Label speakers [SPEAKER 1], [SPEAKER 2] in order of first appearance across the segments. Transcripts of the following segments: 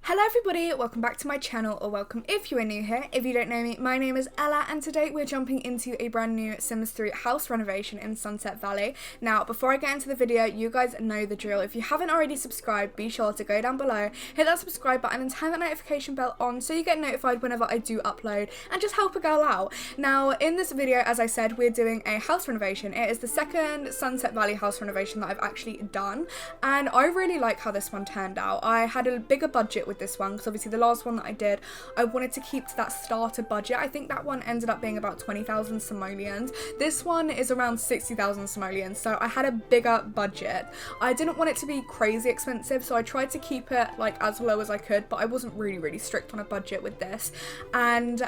[SPEAKER 1] Hello everybody, welcome back to my channel, or welcome if you are new here. If you don't know me, my name is Ella and today we're jumping into a brand new Sims 3 house renovation in Sunset Valley. Now before I get into the video, you guys know the drill. If you haven't already subscribed, be sure to go down below, hit that subscribe button and turn that notification bell on so you get notified whenever I do upload and just help a girl out. Now in this video, as I said, we're doing a house renovation. It is the second Sunset Valley house renovation that I've actually done and I really like how this one turned out. I had a bigger budget with this one because obviously the last one that I did, I wanted to keep to that starter budget. I think that one ended up being about 20,000 simoleons. This one is around 60,000 simoleons, so I had a bigger budget. I didn't want it to be crazy expensive, so I tried to keep it like as low as I could, but I wasn't really strict on a budget with this. And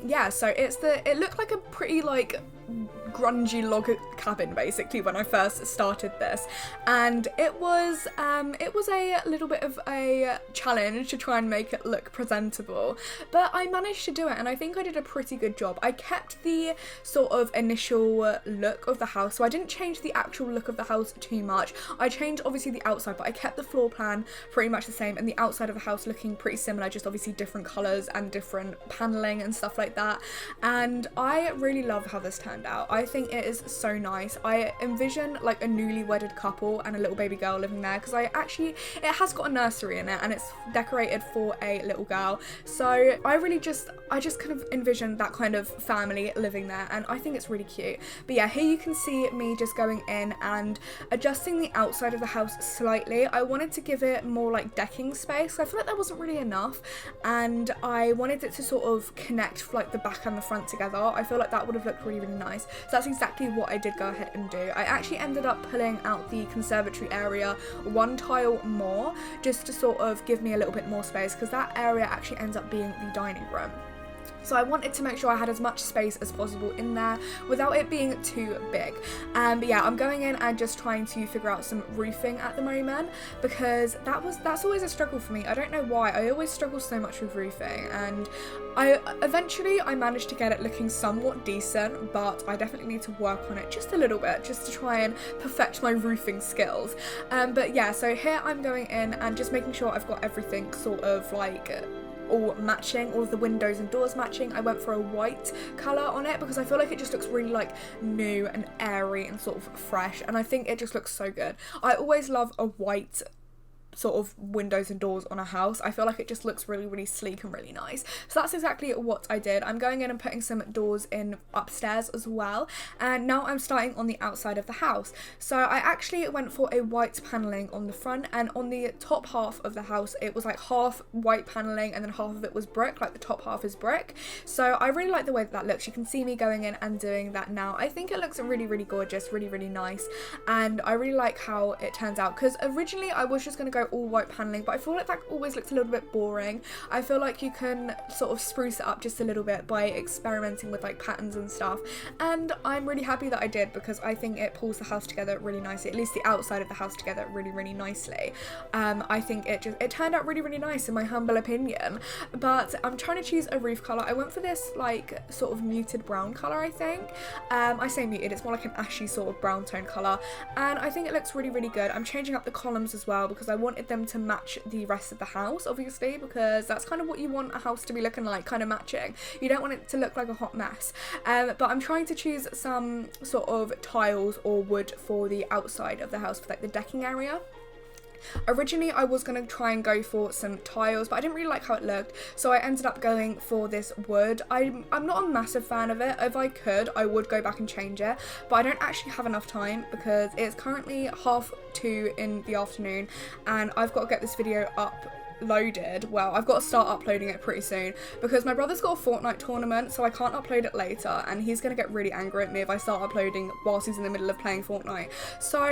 [SPEAKER 1] yeah, so it looked like a pretty like grungy log cabin basically when I first started this, and it was a little bit of a challenge to try and make it look presentable, but I managed to do it and I think I did a pretty good job. I kept the sort of initial look of the house, so I didn't change the actual look of the house too much. I changed obviously the outside, but I kept the floor plan pretty much the same and the outside of the house looking pretty similar, just obviously different colours and different paneling and stuff like that, and I really love how this turned out. I think it is so nice. I envision like a newly wedded couple and a little baby girl living there, because it has got a nursery in it and it's decorated for a little girl, so I just kind of envisioned that kind of family living there and I think it's really cute. But yeah, here you can see me just going in and adjusting the outside of the house slightly. I wanted to give it more like decking space. I feel like there wasn't really enough and I wanted it to sort of connect like the back and the front together. I feel like that would have looked really nice, so that's exactly what I did go ahead and do. I actually ended up pulling out the conservatory area one tile more just to sort of give me a little bit more space, because that area actually ends up being the dining room. So I wanted to make sure I had as much space as possible in there without it being too big. But yeah, I'm going in and just trying to figure out some roofing at the moment, because that's always a struggle for me. I don't know why. I always struggle so much with roofing, and eventually I managed to get it looking somewhat decent, but I definitely need to work on it just a little bit just to try and perfect my roofing skills. But yeah, so here I'm going in and just making sure I've got everything sort of like all matching, all of the windows and doors matching. I went for a white colour on it because I feel like it just looks really like new and airy and sort of fresh, and I think it just looks so good. I always love a white sort of windows and doors on a house. I feel like it just looks really sleek and really nice. So that's exactly what I did. I'm going in and putting some doors in upstairs as well, and now I'm starting on the outside of the house. So I actually went for a white paneling on the front, and on the top half of the house it was like half white paneling and then half of it was brick, like the top half is brick. So I really like the way that looks. You can see me going in and doing that now. I think it looks really gorgeous, really nice, and I really like how it turns out, because originally I was just going to go all white paneling, but I feel like that always looks a little bit boring. I feel like you can sort of spruce it up just a little bit by experimenting with like patterns and stuff, and I'm really happy that I did, because I think it pulls the house together really nicely, at least the outside of the house together really nicely. I think it turned out really nice in my humble opinion. But I'm trying to choose a roof colour. I went for this like sort of muted brown colour, I think. I say muted, it's more like an ashy sort of brown tone colour, and I think it looks really good. I'm changing up the columns as well because I wanted them to match the rest of the house, obviously, because that's kind of what you want a house to be looking like, kind of matching. You don't want it to look like a hot mess. But I'm trying to choose some sort of tiles or wood for the outside of the house for like the decking area. Originally I was going to try and go for some tiles, but I didn't really like how it looked, so I ended up going for this wood. I'm not a massive fan of it. If I could, I would go back and change it, but I don't actually have enough time because it's currently 2:30 in the afternoon and I've got to get this video uploaded. Well, I've got to start uploading it pretty soon because my brother's got a Fortnite tournament, so I can't upload it later and he's gonna get really angry at me if I start uploading whilst he's in the middle of playing Fortnite. So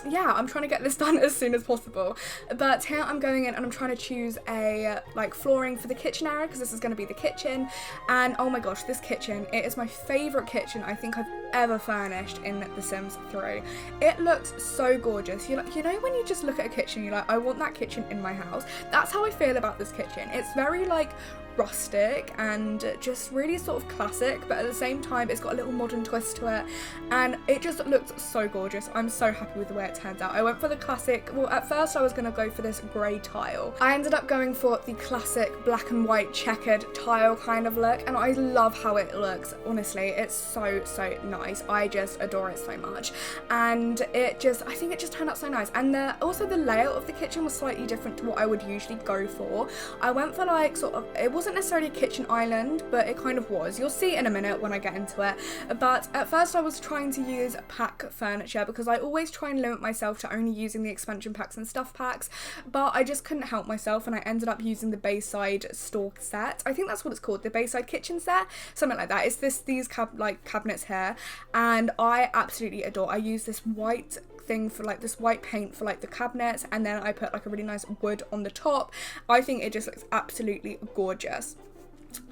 [SPEAKER 1] yeah, I'm trying to get this done as soon as possible. But here I'm going in and I'm trying to choose a like flooring for the kitchen area, because this is going to be the kitchen, and oh my gosh, this kitchen, it is my favourite kitchen I think I've ever furnished in The Sims 3. It looks so gorgeous. You know when you just look at a kitchen, you're like, I want that kitchen in my house. That's how I feel about this kitchen. It's very like rustic and just really sort of classic, but at the same time it's got a little modern twist to it, and it just looks so gorgeous. I'm so happy with the way it turns out. I went for the classic, well, at first I was going to go for this grey tile. I ended up going for the classic black and white checkered tile kind of look, and I love how it looks. Honestly, it's so nice. I just adore it so much, and I think it just turned out so nice. And also the layout of the kitchen was slightly different to what I would usually go for. I went for like sort of, it wasn't necessarily a kitchen island, but it kind of was. You'll see in a minute when I get into it. But at first I was trying to use pack furniture because I always try and limit myself to only using the expansion packs and stuff packs, but I just couldn't help myself, and I ended up using the Bayside store set. I think that's what it's called, the Bayside kitchen set, something like that. It's these cabinets here, and I absolutely adore. I use this white thing for like this white paint for like the cabinets, and then I put like a really nice wood on the top. I think it just looks absolutely gorgeous.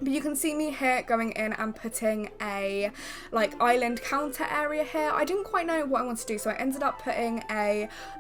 [SPEAKER 1] But you can see me here going in and putting a like island counter area here. I didn't quite know what I wanted to do, so I ended up putting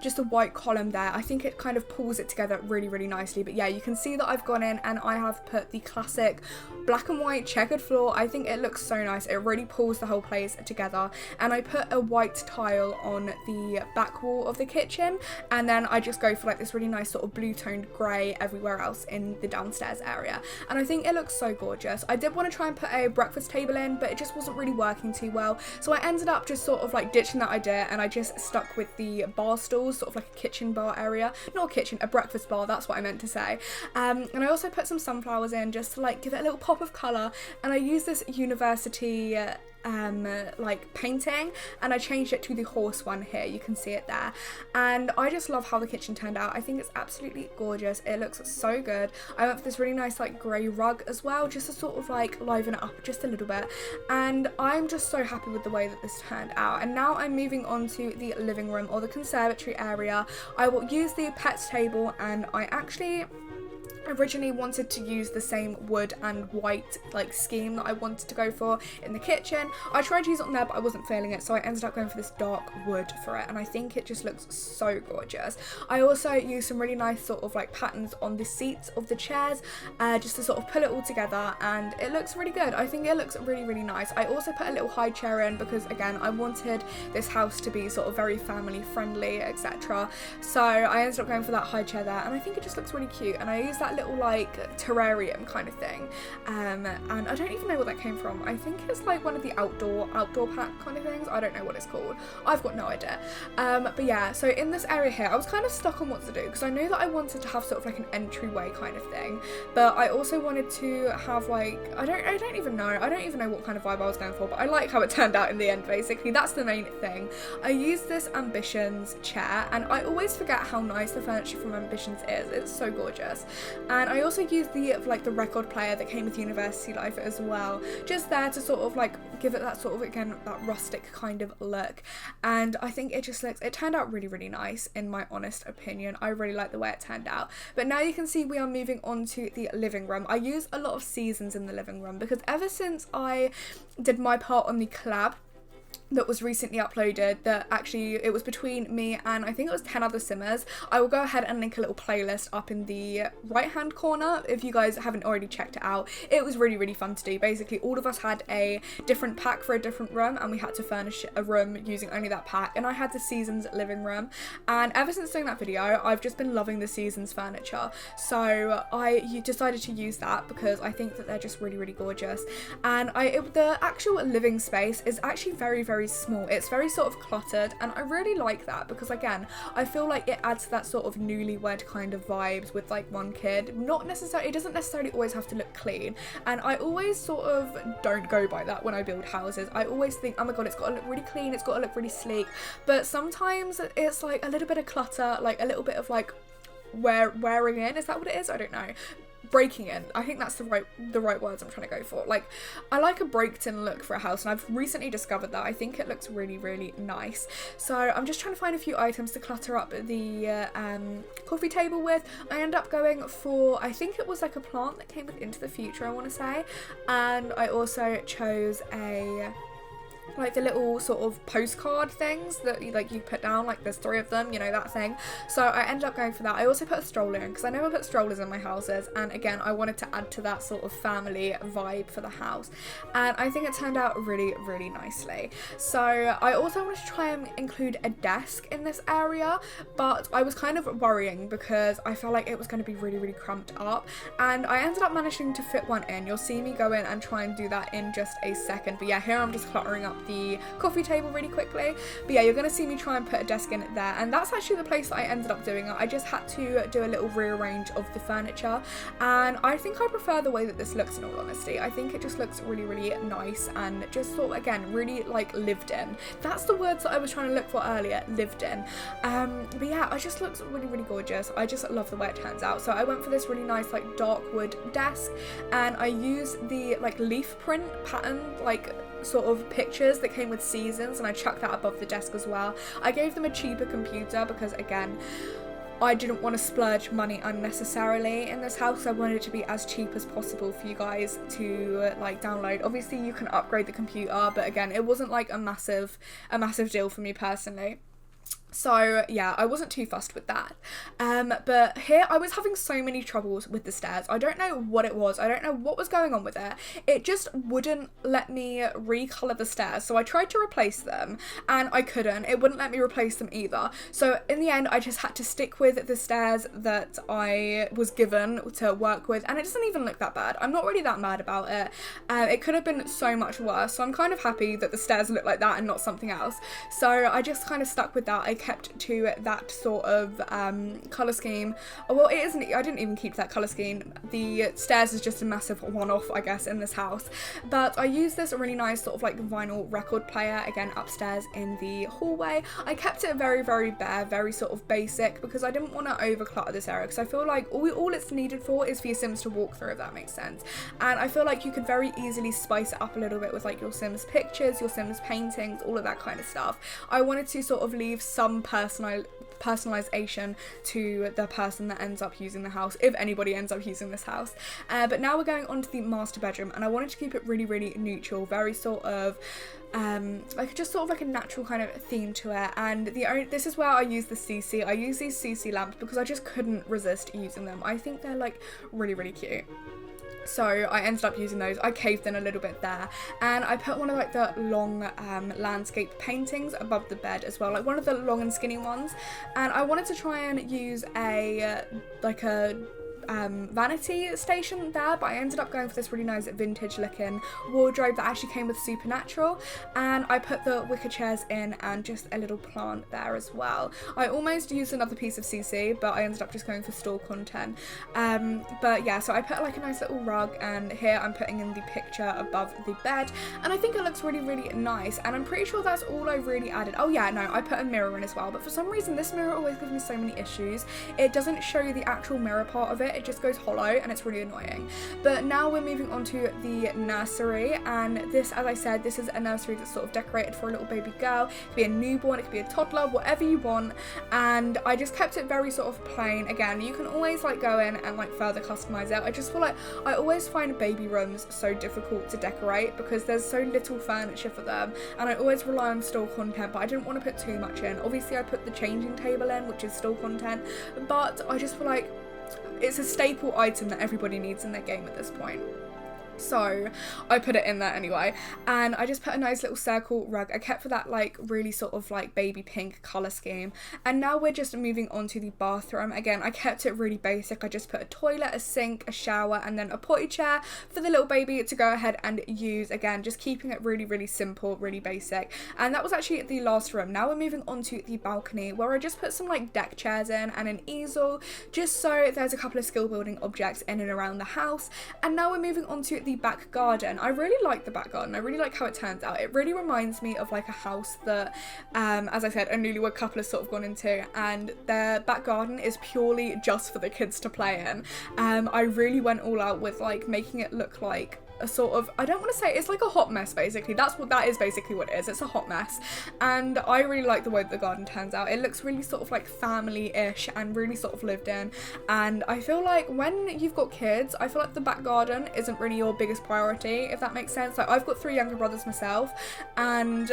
[SPEAKER 1] just a white column there. I think it kind of pulls it together really nicely. But yeah, you can see that I've gone in and I have put the classic black and white checkered floor. I think it looks so nice. It really pulls the whole place together. And I put a white tile on the back wall of the kitchen, and then I just go for like this really nice sort of blue toned grey everywhere else in the downstairs area, and I think it looks so gorgeous. I did want to try and put a breakfast table in, but it just wasn't really working too well, so I ended up just sort of like ditching that idea, and I just stuck with the bar stools, sort of like a kitchen bar area. Not a kitchen, a breakfast bar, that's what I meant to say. And I also put some sunflowers in just to like give it a little pop of colour, and I used this university like painting, and I changed it to the horse one here. You can see it there, and I just love how the kitchen turned out. I think it's absolutely gorgeous. It looks so good. I went for this really nice like grey rug as well, just to sort of like liven it up just a little bit, and I'm just so happy with the way that this turned out. And now I'm moving on to the living room or the conservatory area. I will use the pets table, and I actually originally wanted to use the same wood and white like scheme that I wanted to go for in the kitchen. I tried to use it on there, but I wasn't feeling it, so I ended up going for this dark wood for it, and I think it just looks so gorgeous. I also used some really nice sort of like patterns on the seats of the chairs, just to sort of pull it all together, and it looks really good. I think it looks really nice. I also put a little high chair in because again I wanted this house to be sort of very family friendly, etc. So I ended up going for that high chair there, and I think it just looks really cute. And I used that little like terrarium kind of thing, and I don't even know what that came from. I think it's like one of the outdoor pack kind of things. I don't know what it's called. I've got no idea. But yeah, so in this area here I was kind of stuck on what to do, because I knew that I wanted to have sort of like an entryway kind of thing, but I also wanted to have like I don't even know what kind of vibe I was going for, but I like how it turned out in the end. Basically that's the main thing. I used this Ambitions chair, and I always forget how nice the furniture from Ambitions is. It's so gorgeous. And I also used the record player that came with University Life as well, just there to sort of like give it that sort of, again, that rustic kind of look. And I think it turned out really nice, in my honest opinion. I really like the way it turned out. But now you can see we are moving on to the living room. I use a lot of seasons in the living room because ever since I did my part on the collab that was recently uploaded, that actually it was between me and I think it was 10 other simmers. I will go ahead and link a little playlist up in the right hand corner if you guys haven't already checked it out. It was really fun to do. Basically all of us had a different pack for a different room, and we had to furnish a room using only that pack, and I had the Seasons living room. And ever since doing that video I've just been loving the Seasons furniture, so I decided to use that because I think that they're just really gorgeous. And the actual living space is actually very small. It's very sort of cluttered, and I really like that because again I feel like it adds that sort of newlywed kind of vibes with like one kid. It doesn't necessarily always have to look clean, and I always sort of don't go by that when I build houses. I always think, oh my god, it's got to look really clean, it's got to look really sleek, but sometimes it's like a little bit of clutter, like a little bit of like wearing in. Is that what it is? I don't know. Breaking in. I think that's the right words I'm trying to go for. Like, I like a breaked in look for a house, and I've recently discovered that. I think it looks really nice. So I'm just trying to find a few items to clutter up the coffee table with. I end up going for, I think it was like a plant that came with Into the Future, I want to say, and I also chose a like the little sort of postcard things that you put down, like there's 3 of them, you know, that thing. So I ended up going for that. I also put a stroller in because I never put strollers in my houses, and again I wanted to add to that sort of family vibe for the house, and I think it turned out really, really nicely. So I also wanted to try and include a desk in this area, but I was kind of worrying because I felt like it was going to be really, really cramped up, and I ended up managing to fit one in. You'll see me go in and try and do that in just a second, but yeah, here I'm just cluttering up the coffee table really quickly. But yeah, you're gonna see me try and put a desk in there, and that's actually the place that I ended up doing it. I just had to do a little rearrange of the furniture, and I think I prefer the way that this looks, in all honesty. I think it just looks really, really nice and just sort of, again, really like lived in. That's the words that I was trying to look for earlier, lived in. But yeah, it just looks really, really gorgeous. I just love the way it turns out. So I went for this really nice like dark wood desk, and I used the like leaf print pattern like sort of pictures that came with seasons, and I chucked that above the desk as well. I gave them a cheaper computer because, again, I didn't want to splurge money unnecessarily in this house. I wanted it to be as cheap as possible for you guys to like download. Obviously you can upgrade the computer, but again, it wasn't like a massive deal for me personally. So yeah, I wasn't too fussed with that. But here I was having so many troubles with the stairs. I don't know what it was. I don't know what was going on with it. It just wouldn't let me recolor the stairs. So I tried to replace them and I couldn't. It wouldn't let me replace them either. So in the end, I just had to stick with the stairs that I was given to work with. And it doesn't even look that bad. I'm not really that mad about it. It could have been so much worse. So I'm kind of happy that the stairs look like that and not something else. So I just kind of stuck with that. I kept to that sort of colour scheme. Well, it isn't, I didn't even keep that colour scheme. The stairs is just a massive one-off, I guess, in this house. But I used this really nice sort of like vinyl record player, again, upstairs in the hallway. I kept it very, very bare, very sort of basic, because I didn't want to overclutter this area, because I feel like all it's needed for is for your Sims to walk through, if that makes sense. And I feel like you could very easily spice it up a little bit with like your Sims pictures, your Sims paintings, all of that kind of stuff. I wanted to sort of leave some personalization to the person that ends up using the house, if anybody ends up using this house. But now we're going on to the master bedroom, and I wanted to keep it really, really neutral, very sort of like just sort of like a natural kind of theme to it. And this is where I use the CC. I use these CC lamps because I just couldn't resist using them. I think they're like really, really cute. So I ended up using those. I caved in a little bit there, and I put one of like the long landscape paintings above the bed as well, like one of the long and skinny ones. And I wanted to try and use a vanity station there, but I ended up going for this really nice vintage looking wardrobe that actually came with Supernatural, and I put the wicker chairs in and just a little plant there as well. I almost used another piece of CC, but I ended up just going for store content. But yeah, so I put like a nice little rug, and here I'm putting in the picture above the bed, and I think it looks really, really nice, and I'm pretty sure that's all I really added. Oh yeah, no, I put a mirror in as well, but for some reason this mirror always gives me so many issues. It doesn't show you the actual mirror part of it. It just goes hollow, and it's really annoying. But now we're moving on to the nursery, and this, as I said, this is a nursery that's sort of decorated for a little baby girl. It could be a newborn, it could be a toddler, whatever you want. And I just kept it very sort of plain. Again, you can always like go in and like further customize it. I just feel like I always find baby rooms so difficult to decorate because there's so little furniture for them, and I always rely on store content, but I didn't want to put too much in. Obviously I put the changing table in, which is store content, but I just feel like it's a staple item that everybody needs in their game at this point. So I put it in there anyway, and I just put a nice little circle rug. I kept for that like really sort of like baby pink colour scheme. And now we're just moving on to the bathroom. Again, I kept it really basic. I just put a toilet, a sink, a shower, and then a potty chair for the little baby to go ahead and use. Again, just keeping it really, really simple, really basic. And that was actually the last room. Now we're moving on to the balcony, where I just put some like deck chairs in and an easel, just so there's a couple of skill building objects in and around the house. And now we're moving on to the back garden. I really like the back garden. I really like how it turns out. It really reminds me of like a house that as I said, a newlywed couple has sort of gone into, and their back garden is purely just for the kids to play in. I really went all out with like making it look like a sort of, I don't want to say, it's like a hot mess basically. That is basically what it is. It's a hot mess. And I really like the way the garden turns out. It looks really sort of like family-ish and really sort of lived in. And I feel like when you've got kids, I feel like the back garden isn't really your biggest priority, if that makes sense. Like, I've got 3 younger brothers myself, and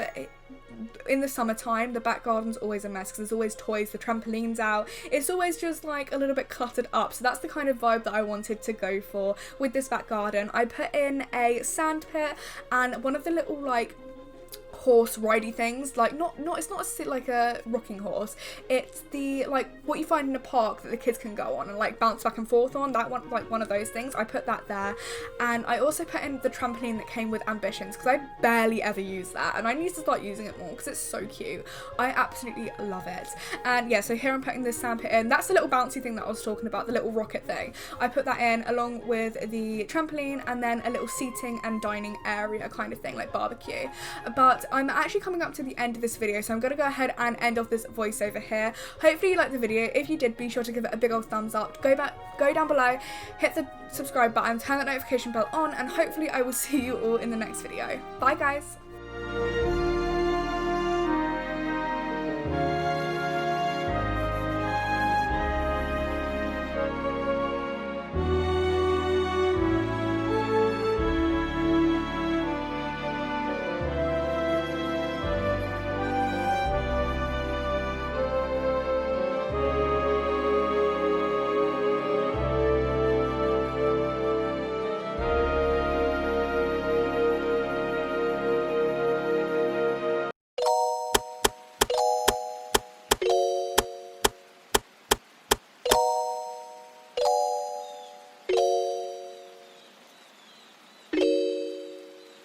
[SPEAKER 1] in the summertime the back garden's always a mess because there's always toys, the trampoline's out, it's always just like a little bit cluttered up. So that's the kind of vibe that I wanted to go for with this back garden. I put in a sand pit and one of the little like horse ridey things, like it's not like a rocking horse, it's the like what you find in a park that the kids can go on and like bounce back and forth on, that one, like one of those things. I put that there, and I also put in the trampoline that came with Ambitions because I barely ever use that and I need to start using it more because it's so cute. I absolutely love it. And yeah, so here I'm putting this sand pit in. That's the little bouncy thing that I was talking about, the little rocket thing. I put that in along with the trampoline and then a little seating and dining area kind of thing, like barbecue. But I'm actually coming up to the end of this video, so I'm going to go ahead and end off this voiceover here. Hopefully you liked the video. If you did, be sure to give it a big old thumbs up. Go down below, hit the subscribe button, turn that notification bell on, and hopefully I will see you all in the next video. Bye guys!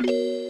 [SPEAKER 1] Thank you.